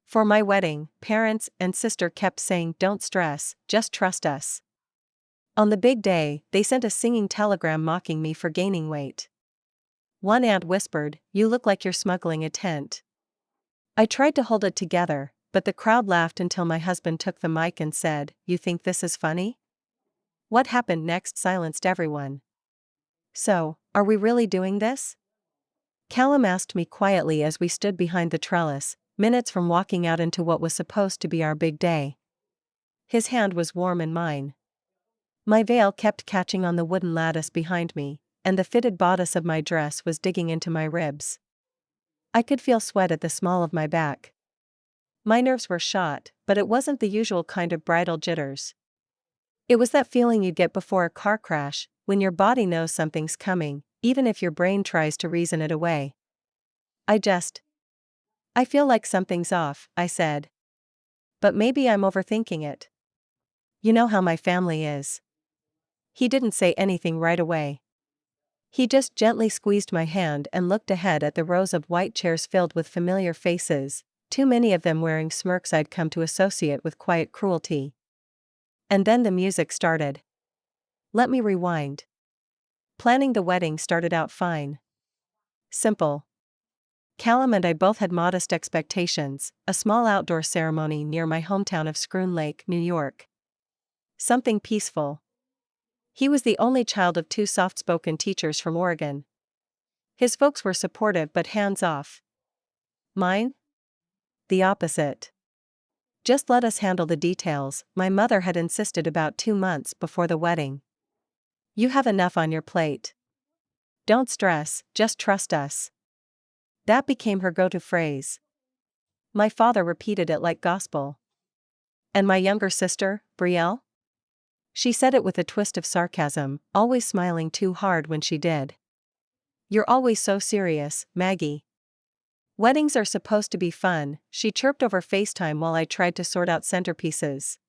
For my wedding, parents and sister kept saying, "Don't stress, just trust us." On the big day, they sent a singing telegram mocking me for gaining weight. One aunt whispered, "You look like you're smuggling a tent." I tried to hold it together, but the crowd laughed until my husband took the mic and said, "You think this is funny?" What happened next silenced everyone. "So, are we really doing this?" Callum asked me quietly as we stood behind the trellis, minutes from walking out into what was supposed to be our big day. His hand was warm in mine. My veil kept catching on the wooden lattice behind me, and the fitted bodice of my dress was digging into my ribs. I could feel sweat at the small of my back. My nerves were shot, but it wasn't the usual kind of bridal jitters. It was that feeling you get before a car crash, when your body knows something's coming, even if your brain tries to reason it away. I feel like something's off," I said. "But maybe I'm overthinking it. You know how my family is." He didn't say anything right away. He just gently squeezed my hand and looked ahead at the rows of white chairs filled with familiar faces, too many of them wearing smirks I'd come to associate with quiet cruelty. And then the music started. Let me rewind. Planning the wedding started out fine. Simple. Callum and I both had modest expectations, a small outdoor ceremony near my hometown of Schroon Lake, New York. Something peaceful. He was the only child of two soft-spoken teachers from Oregon. His folks were supportive but hands-off. Mine? The opposite. "Just let us handle the details," my mother had insisted about 2 months before the wedding. "You have enough on your plate. Don't stress, just trust us." That became her go-to phrase. My father repeated it like gospel. "And my younger sister, Brielle?" She said it with a twist of sarcasm, always smiling too hard when she did. "You're always so serious, Maggie." "Weddings are supposed to be fun," she chirped over FaceTime while I tried to sort out centerpieces.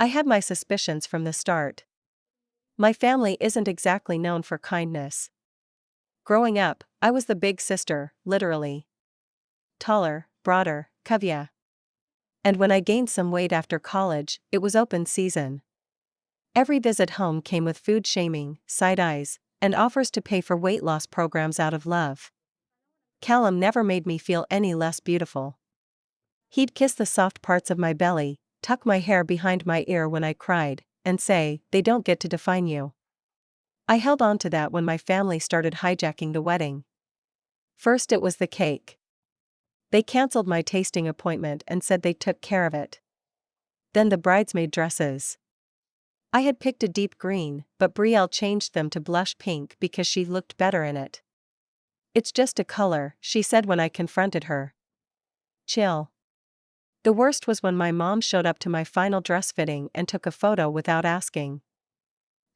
I had my suspicions from the start. My family isn't exactly known for kindness. Growing up, I was the big sister, literally. Taller, broader, curvier. And when I gained some weight after college, it was open season. Every visit home came with food shaming, side eyes, and offers to pay for weight loss programs out of love. Callum never made me feel any less beautiful. He'd kiss the soft parts of my belly, tuck my hair behind my ear when I cried, and say, "They don't get to define you." I held on to that when my family started hijacking the wedding. First it was the cake. They canceled my tasting appointment and said they took care of it. Then the bridesmaid dresses. I had picked a deep green, but Brielle changed them to blush pink because she looked better in it. "It's just a color," she said when I confronted her. "Chill." The worst was when my mom showed up to my final dress fitting and took a photo without asking.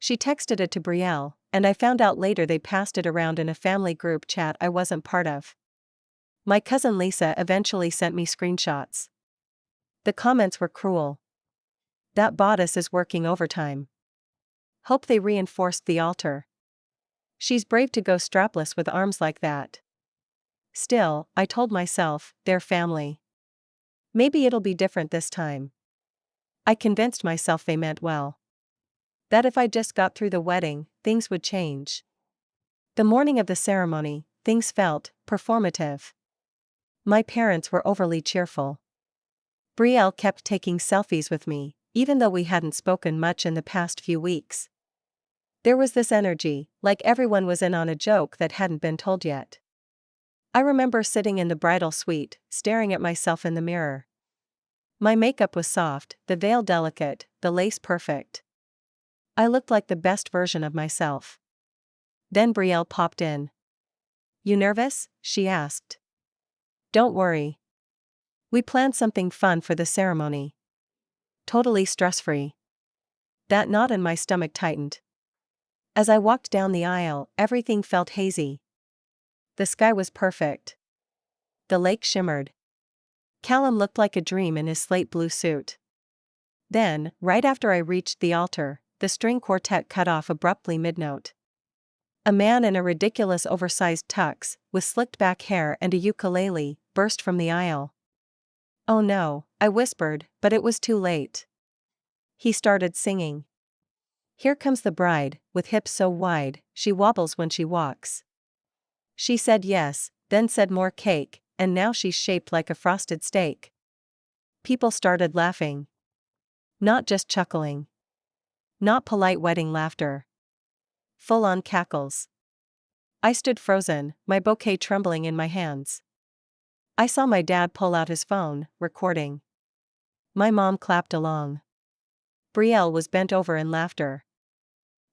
She texted it to Brielle, and I found out later they passed it around in a family group chat I wasn't part of. My cousin Lisa eventually sent me screenshots. The comments were cruel. "That bodice is working overtime. Hope they reinforced the altar. She's brave to go strapless with arms like that." Still, I told myself, they're family. Maybe it'll be different this time. I convinced myself they meant well. That if I just got through the wedding, things would change. The morning of the ceremony, things felt performative. My parents were overly cheerful. Brielle kept taking selfies with me, even though we hadn't spoken much in the past few weeks. There was this energy, like everyone was in on a joke that hadn't been told yet. I remember sitting in the bridal suite, staring at myself in the mirror. My makeup was soft, the veil delicate, the lace perfect. I looked like the best version of myself. Then Brielle popped in. "You nervous?" she asked. "Don't worry. We planned something fun for the ceremony. Totally stress-free." That knot in my stomach tightened. As I walked down the aisle, everything felt hazy. The sky was perfect. The lake shimmered. Callum looked like a dream in his slate blue suit. Then, right after I reached the altar, the string quartet cut off abruptly mid-note. A man in a ridiculous oversized tux, with slicked back hair and a ukulele, burst from the aisle. Oh no, I whispered, but it was too late. He started singing. Here comes the bride, with hips so wide, she wobbles when she walks. She said yes, then said more cake, and now she's shaped like a frosted steak. People started laughing. Not just chuckling. Not polite wedding laughter. Full-on cackles. I stood frozen, my bouquet trembling in my hands. I saw my dad pull out his phone, recording. My mom clapped along. Brielle was bent over in laughter.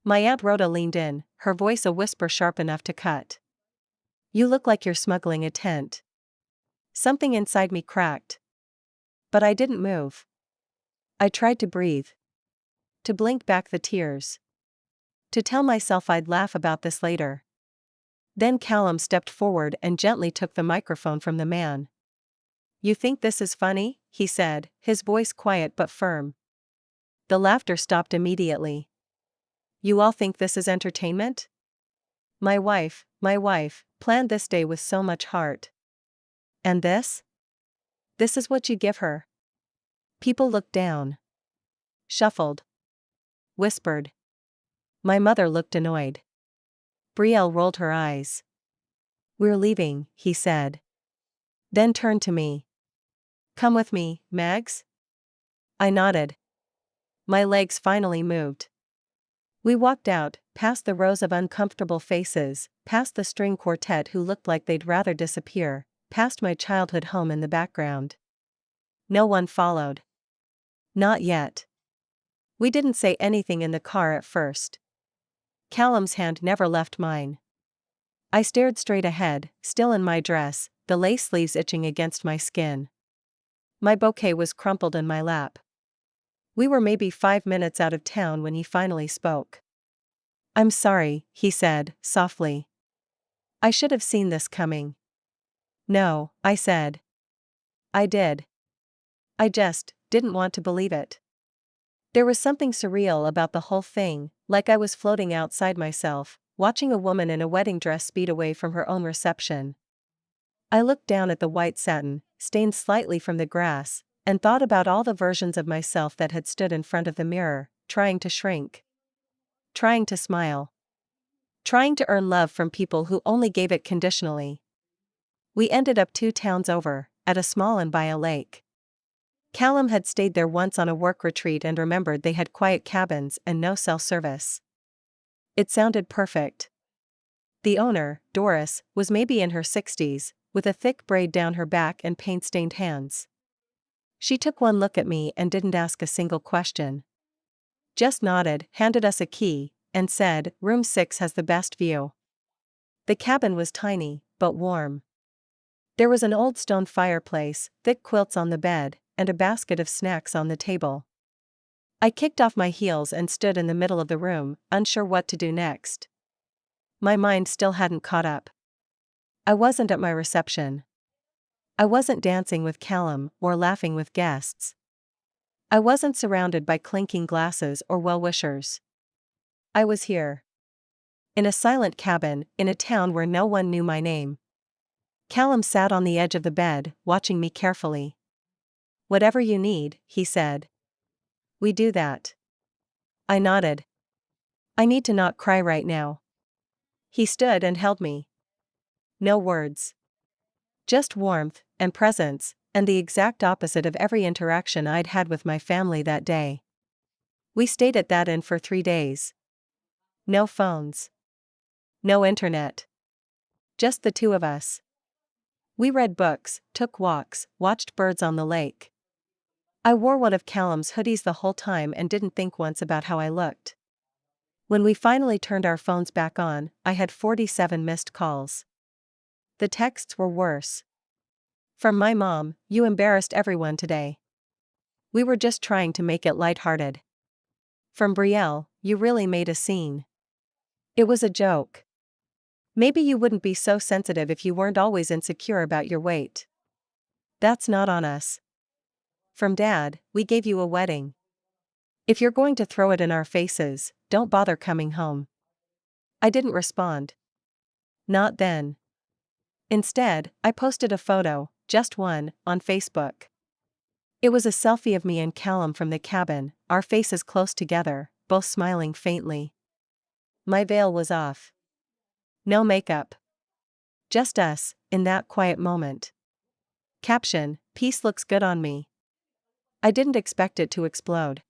My Aunt Rhoda leaned in, her voice a whisper sharp enough to cut. You look like you're smuggling a tent. Something inside me cracked. But I didn't move. I tried to breathe. To blink back the tears. To tell myself I'd laugh about this later. Then Callum stepped forward and gently took the microphone from the man. You think this is funny? He said, his voice quiet but firm. The laughter stopped immediately. You all think this is entertainment? My wife, planned this day with so much heart. And this? This is what you give her. People looked down. Shuffled. Whispered. My mother looked annoyed. Brielle rolled her eyes. We're leaving, he said. Then turned to me. Come with me, Mags? I nodded. My legs finally moved. We walked out, past the rows of uncomfortable faces, past the string quartet who looked like they'd rather disappear, past my childhood home in the background. No one followed. Not yet. We didn't say anything in the car at first. Callum's hand never left mine. I stared straight ahead, still in my dress, the lace sleeves itching against my skin. My bouquet was crumpled in my lap. We were maybe 5 minutes out of town when he finally spoke. I'm sorry, he said, softly. I should have seen this coming. No, I said. I did. I just didn't want to believe it. There was something surreal about the whole thing, like I was floating outside myself, watching a woman in a wedding dress speed away from her own reception. I looked down at the white satin, stained slightly from the grass, and thought about all the versions of myself that had stood in front of the mirror, trying to shrink. Trying to smile. Trying to earn love from people who only gave it conditionally. We ended up 2 towns over, at a small inn by a lake. Callum had stayed there once on a work retreat and remembered they had quiet cabins and no cell service. It sounded perfect. The owner, Doris, was maybe in her 60s, with a thick braid down her back and paint-stained hands. She took one look at me and didn't ask a single question. Just nodded, handed us a key, and said, Room 6 has the best view. The cabin was tiny, but warm. There was an old stone fireplace, thick quilts on the bed, and a basket of snacks on the table. I kicked off my heels and stood in the middle of the room, unsure what to do next. My mind still hadn't caught up. I wasn't at my reception. I wasn't dancing with Callum or laughing with guests. I wasn't surrounded by clinking glasses or well-wishers. I was here. In a silent cabin, in a town where no one knew my name. Callum sat on the edge of the bed, watching me carefully. Whatever you need, he said. We do that. I nodded. I need to not cry right now. He stood and held me. No words. Just warmth, and presence, and the exact opposite of every interaction I'd had with my family that day. We stayed at that inn for 3 days. No phones. No internet. Just the 2 of us. We read books, took walks, watched birds on the lake. I wore one of Callum's hoodies the whole time and didn't think once about how I looked. When we finally turned our phones back on, I had 47 missed calls. The texts were worse. From my mom, you embarrassed everyone today. We were just trying to make it lighthearted. From Brielle, you really made a scene. It was a joke. Maybe you wouldn't be so sensitive if you weren't always insecure about your weight. That's not on us. From Dad, we gave you a wedding. If you're going to throw it in our faces, don't bother coming home. I didn't respond. Not then. Instead, I posted a photo, just one, on Facebook. It was a selfie of me and Callum from the cabin, our faces close together, both smiling faintly. My veil was off. No makeup. Just us, in that quiet moment. Caption: Peace looks good on me. I didn't expect it to explode.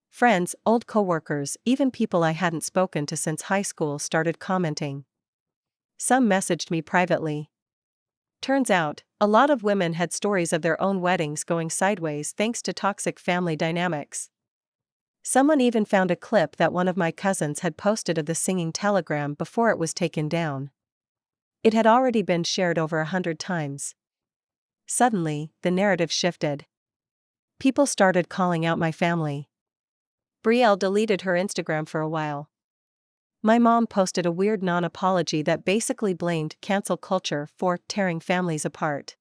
Friends, old coworkers, even people I hadn't spoken to since high school started commenting. Some messaged me privately. Turns out, a lot of women had stories of their own weddings going sideways thanks to toxic family dynamics. Someone even found a clip that one of my cousins had posted of the singing telegram before it was taken down. It had already been shared over 100 times. Suddenly, the narrative shifted. People started calling out my family. Brielle deleted her Instagram for a while. My mom posted a weird non-apology that basically blamed cancel culture for tearing families apart.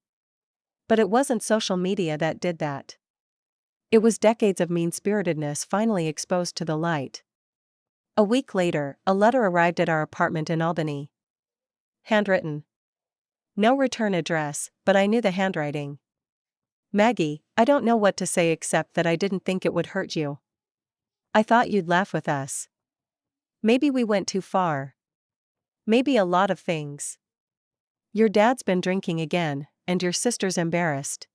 But it wasn't social media that did that. It was decades of mean-spiritedness finally exposed to the light. A week later, a letter arrived at our apartment in Albany. Handwritten. No return address, but I knew the handwriting. Maggie, I don't know what to say except that I didn't think it would hurt you. I thought you'd laugh with us. Maybe we went too far. Maybe a lot of things. Your dad's been drinking again, and your sister's embarrassed.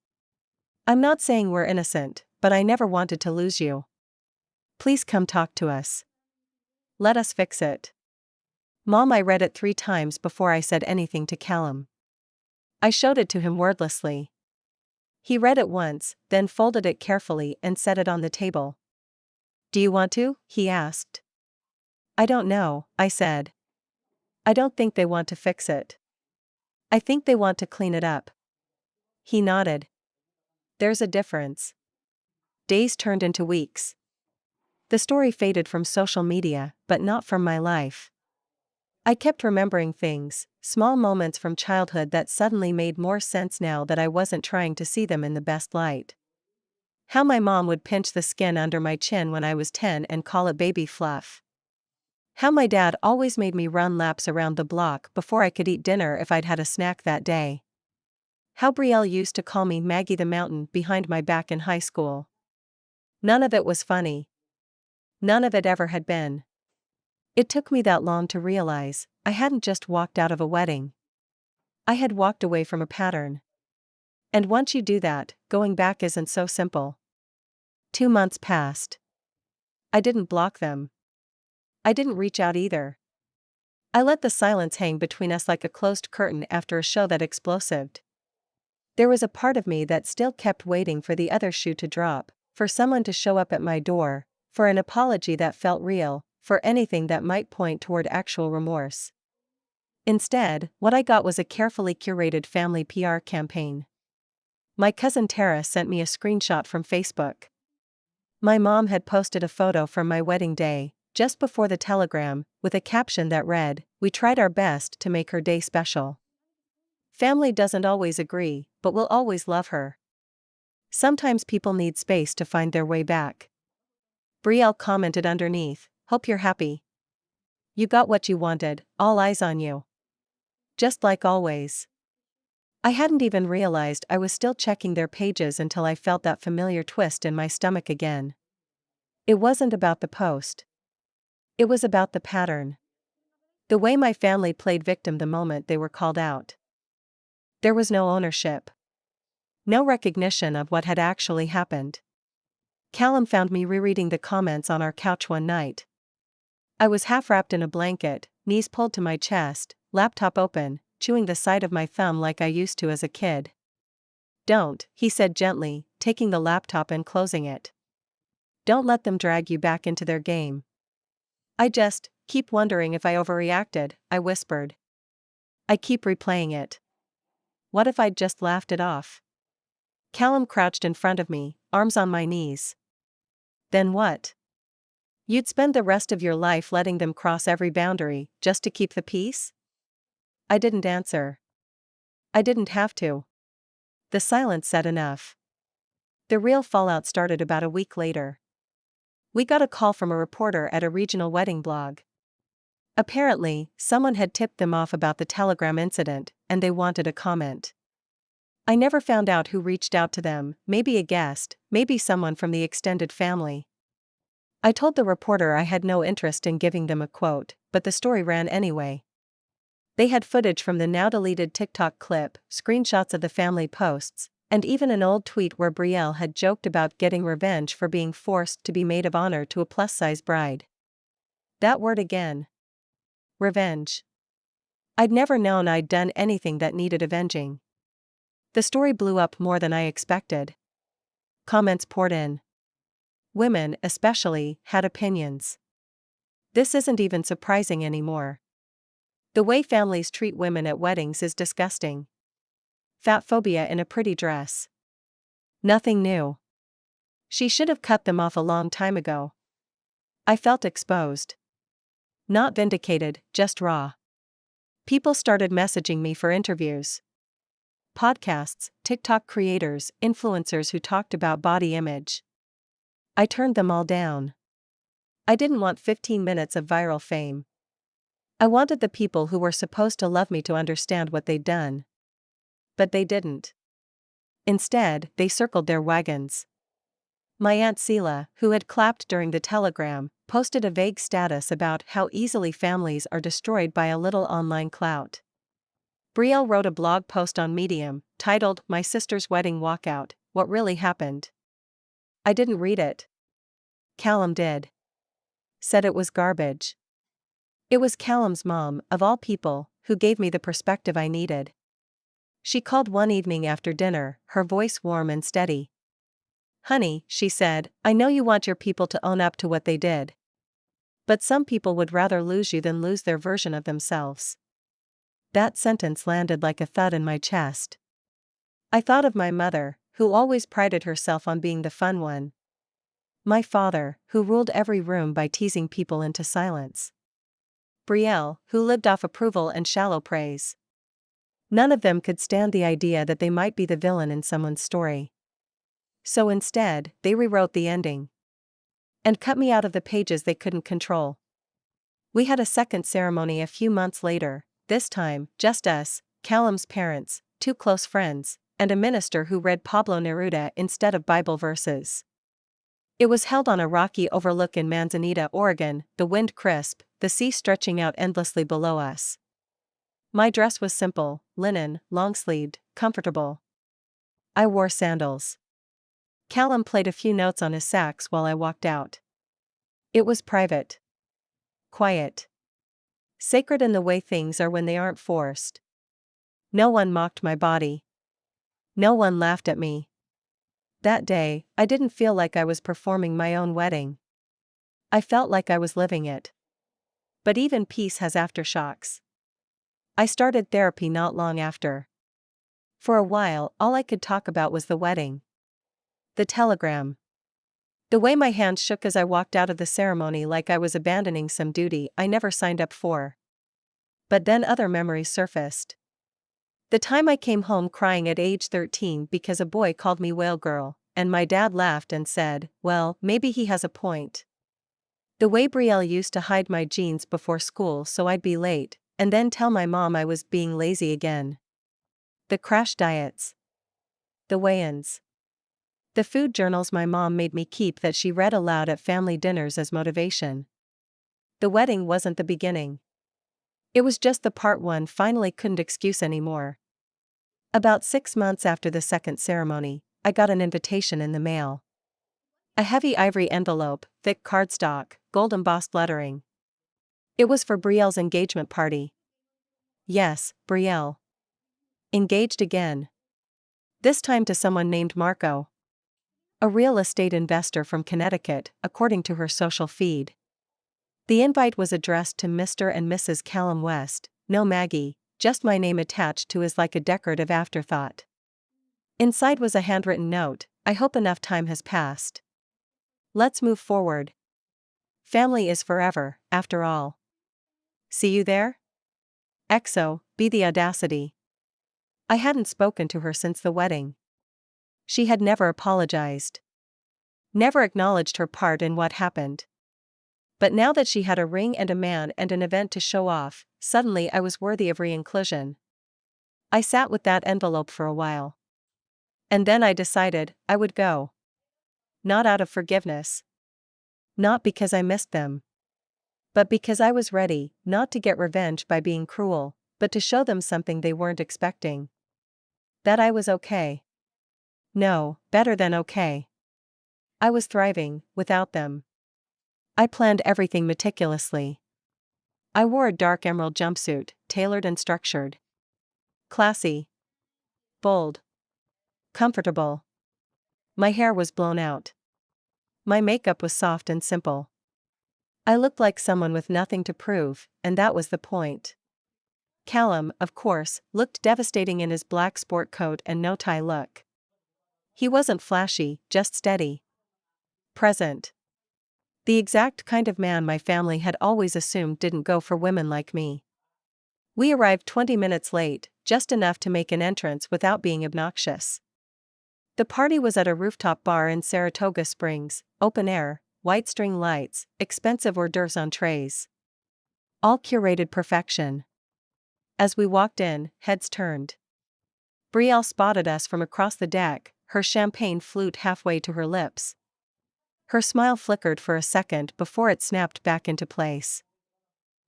I'm not saying we're innocent, but I never wanted to lose you. Please come talk to us. Let us fix it. Mom, I read it 3 times before I said anything to Callum. I showed it to him wordlessly. He read it once, then folded it carefully and set it on the table. Do you want to? He asked. I don't know, I said. I don't think they want to fix it. I think they want to clean it up. He nodded. There's a difference. Days turned into weeks. The story faded from social media, but not from my life. I kept remembering things, small moments from childhood that suddenly made more sense now that I wasn't trying to see them in the best light. How my mom would pinch the skin under my chin when I was 10 and call it baby fluff. How my dad always made me run laps around the block before I could eat dinner if I'd had a snack that day. How Brielle used to call me Maggie the Mountain behind my back in high school. None of it was funny. None of it ever had been. It took me that long to realize I hadn't just walked out of a wedding. I had walked away from a pattern. And once you do that, going back isn't so simple. 2 months passed. I didn't block them. I didn't reach out either. I let the silence hang between us like a closed curtain after a show that exploded. There was a part of me that still kept waiting for the other shoe to drop, for someone to show up at my door, for an apology that felt real, for anything that might point toward actual remorse. Instead, what I got was a carefully curated family PR campaign. My cousin Tara sent me a screenshot from Facebook. My mom had posted a photo from my wedding day, just before the telegram, with a caption that read, "We tried our best to make her day special. Family doesn't always agree, but we'll always love her." Sometimes people need space to find their way back. Brielle commented underneath, "Hope you're happy. You got what you wanted, all eyes on you. Just like always." I hadn't even realized I was still checking their pages until I felt that familiar twist in my stomach again. It wasn't about the post. It was about the pattern. The way my family played victim the moment they were called out. There was no ownership. No recognition of what had actually happened. Callum found me rereading the comments on our couch one night. I was half wrapped in a blanket, knees pulled to my chest, laptop open, chewing the side of my thumb like I used to as a kid. "Don't," he said gently, taking the laptop and closing it. "Don't let them drag you back into their game." "I just keep wondering if I overreacted," I whispered. "I keep replaying it. What if I'd just laughed it off?" Callum crouched in front of me, arms on my knees. "Then what? You'd spend the rest of your life letting them cross every boundary, just to keep the peace?" I didn't answer. I didn't have to. The silence said enough. The real fallout started about a week later. We got a call from a reporter at a regional wedding blog. Apparently, someone had tipped them off about the telegram incident, and they wanted a comment. I never found out who reached out to them, maybe a guest, maybe someone from the extended family. I told the reporter I had no interest in giving them a quote, but the story ran anyway. They had footage from the now-deleted TikTok clip, screenshots of the family posts, and even an old tweet where Brielle had joked about getting revenge for being forced to be maid of honor to a plus-size bride. That word again. Revenge. I'd never known I'd done anything that needed avenging. The story blew up more than I expected. Comments poured in. Women, especially, had opinions. This isn't even surprising anymore. The way families treat women at weddings is disgusting. Fat phobia in a pretty dress. Nothing new. She should have cut them off a long time ago. I felt exposed. Not vindicated, just raw. People started messaging me for interviews. Podcasts, TikTok creators, influencers who talked about body image. I turned them all down. I didn't want 15 minutes of viral fame. I wanted the people who were supposed to love me to understand what they'd done. But they didn't. Instead, they circled their wagons. My Aunt Seela, who had clapped during the telegram, posted a vague status about how easily families are destroyed by a little online clout. Brielle wrote a blog post on Medium, titled, "My Sister's Wedding Walkout, What Really Happened." I didn't read it. Callum did. Said it was garbage. It was Callum's mom, of all people, who gave me the perspective I needed. She called one evening after dinner, her voice warm and steady. "Honey," she said, "I know you want your people to own up to what they did. But some people would rather lose you than lose their version of themselves." That sentence landed like a thud in my chest. I thought of my mother, who always prided herself on being the fun one. My father, who ruled every room by teasing people into silence. Brielle, who lived off approval and shallow praise. None of them could stand the idea that they might be the villain in someone's story. So instead, they rewrote the ending. And cut me out of the pages they couldn't control. We had a second ceremony a few months later, this time, just us, Callum's parents, two close friends, and a minister who read Pablo Neruda instead of Bible verses. It was held on a rocky overlook in Manzanita, Oregon, the wind crisp, the sea stretching out endlessly below us. My dress was simple, linen, long-sleeved, comfortable. I wore sandals. Callum played a few notes on his sax while I walked out. It was private. Quiet. Sacred in the way things are when they aren't forced. No one mocked my body. No one laughed at me. That day, I didn't feel like I was performing my own wedding. I felt like I was living it. But even peace has aftershocks. I started therapy not long after. For a while, all I could talk about was the wedding. The telegram. The way my hands shook as I walked out of the ceremony like I was abandoning some duty I never signed up for. But then other memories surfaced. The time I came home crying at age 13 because a boy called me whale girl, and my dad laughed and said, "Well, maybe he has a point." The way Brielle used to hide my jeans before school so I'd be late, and then tell my mom I was being lazy again. The crash diets. The weigh-ins. The food journals my mom made me keep that she read aloud at family dinners as motivation. The wedding wasn't the beginning. It was just the part one finally couldn't excuse anymore. About 6 months after the second ceremony, I got an invitation in the mail. A heavy ivory envelope, thick cardstock, gold embossed lettering. It was for Brielle's engagement party. Yes, Brielle. Engaged again. This time to someone named Marco. A real estate investor from Connecticut, according to her social feed. The invite was addressed to Mr. and Mrs. Callum West, no Maggie, just my name attached to as like a decorative afterthought. Inside was a handwritten note, "I hope enough time has passed. Let's move forward. Family is forever, after all. See you there? XO, be the audacity." I hadn't spoken to her since the wedding. She had never apologized. Never acknowledged her part in what happened. But now that she had a ring and a man and an event to show off, suddenly I was worthy of re-inclusion. I sat with that envelope for a while. And then I decided I would go. Not out of forgiveness. Not because I missed them. But because I was ready, not to get revenge by being cruel, but to show them something they weren't expecting. That I was okay. No, better than okay. I was thriving, without them. I planned everything meticulously. I wore a dark emerald jumpsuit, tailored and structured. Classy. Bold. Comfortable. My hair was blown out. My makeup was soft and simple. I looked like someone with nothing to prove, and that was the point. Callum, of course, looked devastating in his black sport coat and no-tie look. He wasn't flashy, just steady. Present. The exact kind of man my family had always assumed didn't go for women like me. We arrived 20 minutes late, just enough to make an entrance without being obnoxious. The party was at a rooftop bar in Saratoga Springs, open air, white string lights, expensive hors d'oeuvres on trays. All curated perfection. As we walked in, heads turned. Brielle spotted us from across the deck, her champagne flute halfway to her lips. Her smile flickered for a second before it snapped back into place.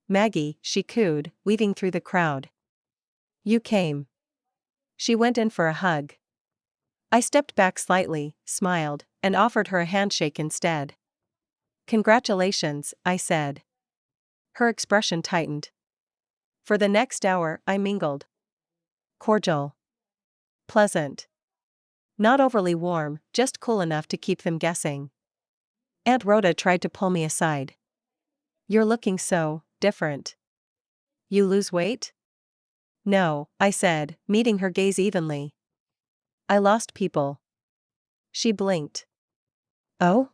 "Maggie," she cooed, weaving through the crowd. "You came." She went in for a hug. I stepped back slightly, smiled, and offered her a handshake instead. "Congratulations," I said. Her expression tightened. For the next hour, I mingled. Cordial. Pleasant. Not overly warm, just cool enough to keep them guessing. Aunt Rhoda tried to pull me aside. "You're looking so different. You lose weight?" "No," I said, meeting her gaze evenly. "I lost people." She blinked. "Oh?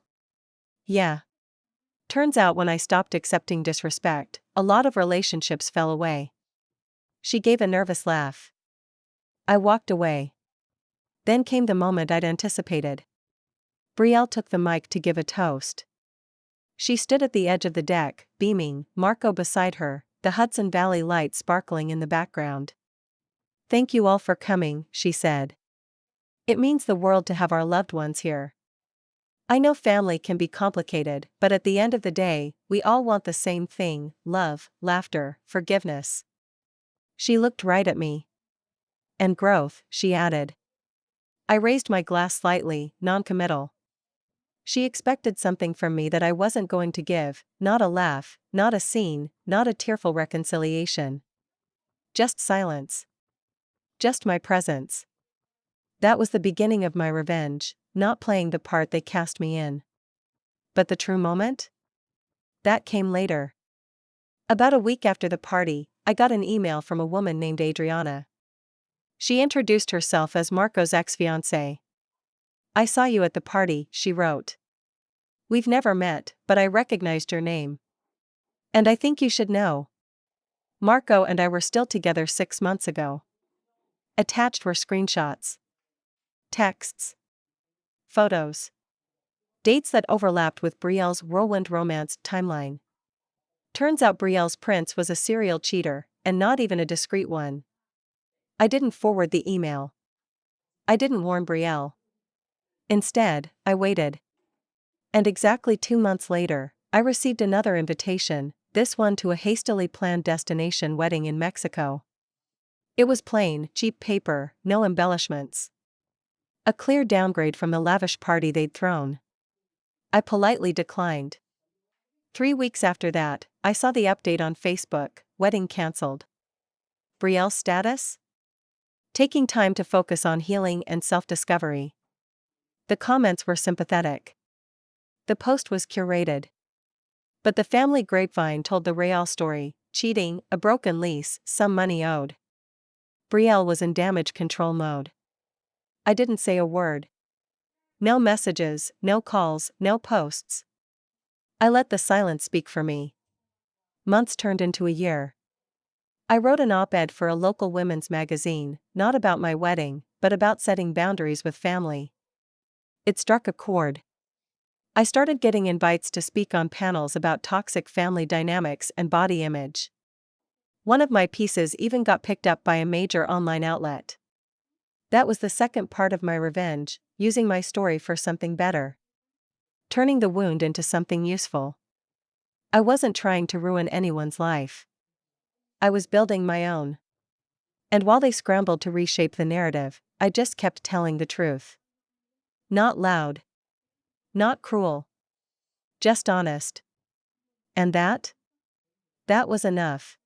Yeah. Turns out when I stopped accepting disrespect, a lot of relationships fell away." She gave a nervous laugh. I walked away. Then came the moment I'd anticipated. Brielle took the mic to give a toast. She stood at the edge of the deck, beaming, Marco beside her, the Hudson Valley light sparkling in the background. "Thank you all for coming," she said. "It means the world to have our loved ones here. I know family can be complicated, but at the end of the day, we all want the same thing: love, laughter, forgiveness." She looked right at me. "And growth," she added. I raised my glass slightly, non-committal. She expected something from me that I wasn't going to give, not a laugh, not a scene, not a tearful reconciliation. Just silence. Just my presence. That was the beginning of my revenge, not playing the part they cast me in. But the true moment? That came later. About a week after the party, I got an email from a woman named Adriana. She introduced herself as Marco's ex-fiancée. "I saw you at the party," she wrote. "We've never met, but I recognized your name. And I think you should know. Marco and I were still together 6 months ago." Attached were screenshots. Texts. Photos. Dates that overlapped with Brielle's whirlwind romance timeline. Turns out Brielle's prince was a serial cheater, and not even a discreet one. I didn't forward the email. I didn't warn Brielle. Instead, I waited. And exactly 2 months later, I received another invitation, this one to a hastily planned destination wedding in Mexico. It was plain, cheap paper, no embellishments. A clear downgrade from the lavish party they'd thrown. I politely declined. 3 weeks after that, I saw the update on Facebook: wedding cancelled. Brielle's status? Taking time to focus on healing and self-discovery. The comments were sympathetic. The post was curated. But the family grapevine told the real story: cheating, a broken lease, some money owed. Brielle was in damage control mode. I didn't say a word. No messages, no calls, no posts. I let the silence speak for me. Months turned into a year. I wrote an op-ed for a local women's magazine, not about my wedding, but about setting boundaries with family. It struck a chord. I started getting invites to speak on panels about toxic family dynamics and body image. One of my pieces even got picked up by a major online outlet. That was the second part of my revenge, using my story for something better. Turning the wound into something useful. I wasn't trying to ruin anyone's life. I was building my own. And while they scrambled to reshape the narrative, I just kept telling the truth. Not loud. Not cruel. Just honest. And that? That was enough.